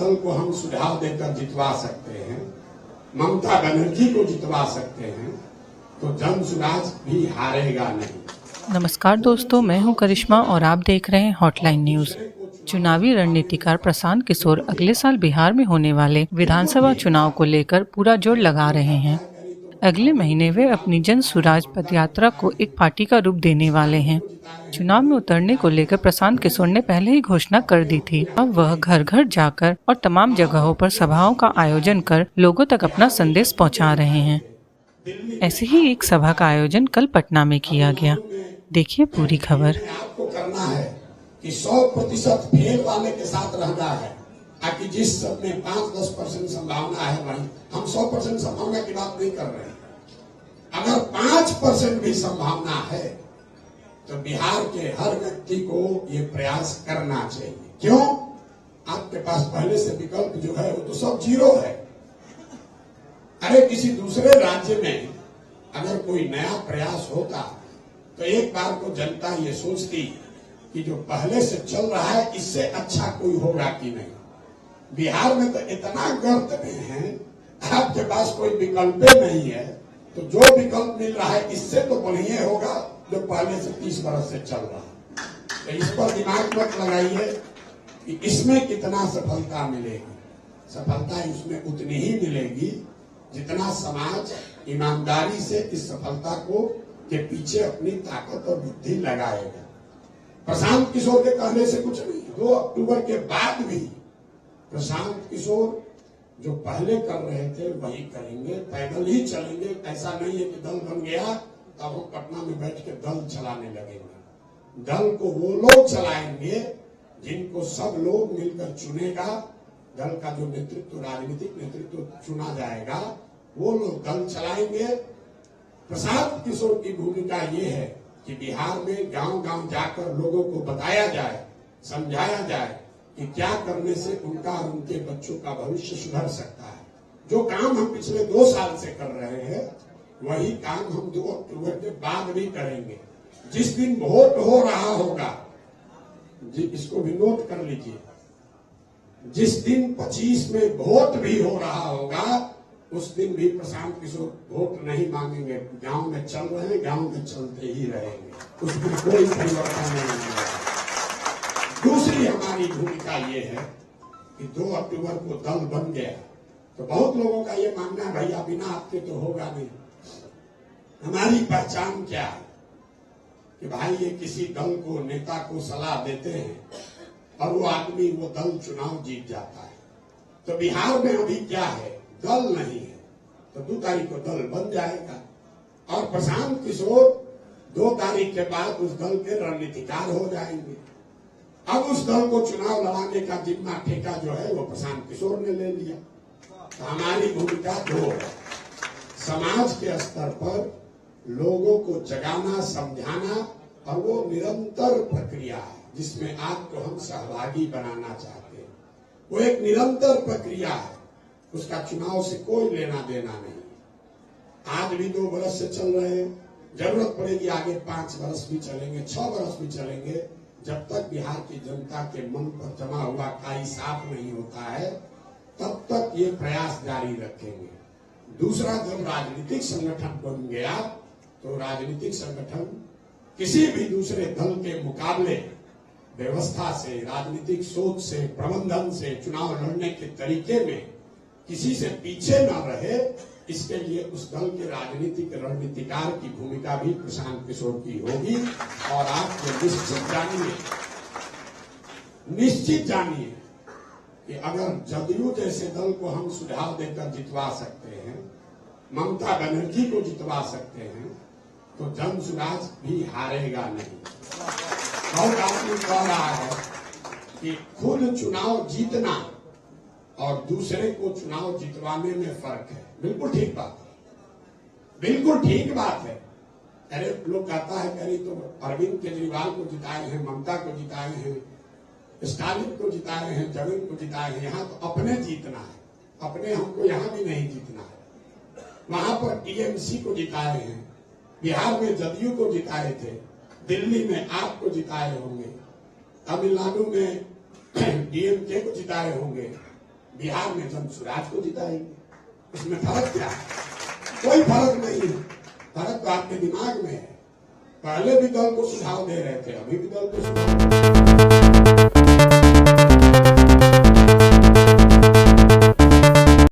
दल को हम सुझाव देकर जितवा सकते हैं, ममता बनर्जी को जितवा सकते हैं, तो जन सुराज भी हारेगा नहीं। नमस्कार दोस्तों, मैं हूं करिश्मा और आप देख रहे हैं हॉटलाइन न्यूज। चुनावी रणनीतिकार प्रशांत किशोर अगले साल बिहार में होने वाले विधानसभा चुनाव को लेकर पूरा जोर लगा रहे हैं। अगले महीने वे अपनी जन सुराज पदयात्रा को एक पार्टी का रूप देने वाले हैं। चुनाव में उतरने को लेकर प्रशांत किशोर ने पहले ही घोषणा कर दी थी। अब वह घर घर जाकर और तमाम जगहों पर सभाओं का आयोजन कर लोगों तक अपना संदेश पहुंचा रहे हैं। ऐसे ही एक सभा का आयोजन कल पटना में किया गया। देखिए पूरी खबर। आपको करना है कि 100% फेल वाले के साथ रहना है, ताकि जिस सब में 5-10% संभावना है वही। हम 100% संभावना की बात नहीं कर रहे हैं। अगर 5% भी संभावना है तो बिहार के हर व्यक्ति को ये प्रयास करना चाहिए। क्यों? आपके पास पहले से विकल्प जो है वो तो सब जीरो है। अरे किसी दूसरे राज्य में अगर कोई नया प्रयास होता तो एक बार को जनता ये सोचती कि जो पहले से चल रहा है इससे अच्छा कोई होगा कि नहीं। बिहार में तो इतना गर्त में है, आपके पास कोई विकल्प नहीं है, तो जो विकल्प मिल रहा है इससे तो बढ़िया होगा जो पहले से 30 वर्ष से चल रहा है। तो इस पर दिमाग मत लगाइए कि इसमें कितना सफलता मिलेगी। सफलता इसमें उतनी ही मिलेगी जितना समाज ईमानदारी से इस सफलता को के पीछे अपनी ताकत और बुद्धि लगाएगा। प्रशांत किशोर के कहने से कुछ नहीं। 2 अक्टूबर के बाद भी प्रशांत किशोर जो पहले कर रहे थे वही करेंगे, पैदल ही चलेंगे। ऐसा नहीं है कि दल बन गया तब वो पटना में बैठ के दल चलाने लगेंगे। दल को वो लोग चलाएंगे जिनको सब लोग मिलकर चुनेगा। दल का जो नेतृत्व, राजनीतिक नेतृत्व चुना जाएगा, वो लोग दल चलाएंगे। प्रशांत किशोर की भूमिका ये है कि बिहार में गांव-गांव जाकर लोगों को बताया जाए, समझाया जाए कि क्या करने से उनका और उनके बच्चों का भविष्य सुधर सकता है। जो काम हम पिछले 2 साल से कर रहे हैं वही काम हम 2 अक्टूबर के बाद भी करेंगे। जिस दिन वोट हो रहा होगा, इसको भी नोट कर लीजिए, जिस दिन 25 में वोट भी हो रहा होगा उस दिन भी प्रशांत किशोर वोट नहीं मांगेंगे। गांव में चल रहे हैं, गांव में चलते ही रहेंगे, उसमें कोई परिवर्तन नहीं होगा। दूसरी हमारी भूमिका ये है कि 2 अक्टूबर को दल बन गया तो बहुत लोगों का ये मानना है भैया बिना आपके तो होगा नहीं। हमारी पहचान क्या है कि भाई ये किसी दल को, नेता को सलाह देते हैं और वो आदमी, वो दल चुनाव जीत जाता है। तो बिहार में अभी क्या है, दल नहीं है, तो 2 तारीख को दल बन जाएगा और प्रशांत किशोर 2 तारीख के बाद उस दल के रणनीतिकार हो जाएंगे। अब उस दल को चुनाव लड़ाने का जिम्मा, ठेका जो है वो प्रशांत किशोर ने ले लिया। तो हमारी भूमिका 2 है। समाज के स्तर पर लोगों को जगाना, समझाना, और वो निरंतर प्रक्रिया है जिसमें आपको हम सहभागी बनाना चाहते हैं। वो एक निरंतर प्रक्रिया है, उसका चुनाव से कोई लेना देना नहीं। आज भी 2 वर्ष से चल रहे हैं, जरूरत पड़ेगी आगे 5 वर्ष भी चलेंगे, 6 वर्ष भी चलेंगे। जब तक बिहार की जनता के मन पर जमा हुआ काई साफ नहीं होता है तब तक ये प्रयास जारी रखेंगे। दूसरा, जब राजनीतिक संगठन बन गया तो राजनीतिक संगठन किसी भी दूसरे दल के मुकाबले व्यवस्था से, राजनीतिक सोच से, प्रबंधन से, चुनाव लड़ने के तरीके में किसी से पीछे न रहे, इसके लिए उस दल के राजनीतिक रणनीतिकार की भूमिका भी प्रशांत किशोर की होगी। और आप निश्चित जानिए कि अगर जदयू जैसे दल को हम सुझाव देकर जितवा सकते हैं, ममता बनर्जी को जितवा सकते हैं, तो जन सुराज भी हारेगा नहीं। बहुत आदमी कह रहा है कि खुद चुनाव जीतना और दूसरे को चुनाव जितवाने में फर्क है। बिल्कुल ठीक बात है, बिल्कुल ठीक बात है। अरे लोग कहता है कहीं तो अरविंद केजरीवाल को जिताए हैं, ममता को जिताए हैं, स्टालिन को जिताए हैं, जगन को जिताए हैं। यहाँ तो अपने जीतना है, अपने हमको यहाँ भी नहीं जीतना है। वहां पर टीएमसी को जिताए हैं, बिहार में जदयू को जिताए थे, दिल्ली में आपको जिताए होंगे, तमिलनाडु में डीएमके को जिताए होंगे, बिहार में जन स्वराज को जिताएंगे। इसमें फर्क क्या है? कोई फर्क नहीं है। फर्क तो आपके दिमाग में है। पहले भी दल को सुझाव दे रहे थे, अभी भी दल को सुझाव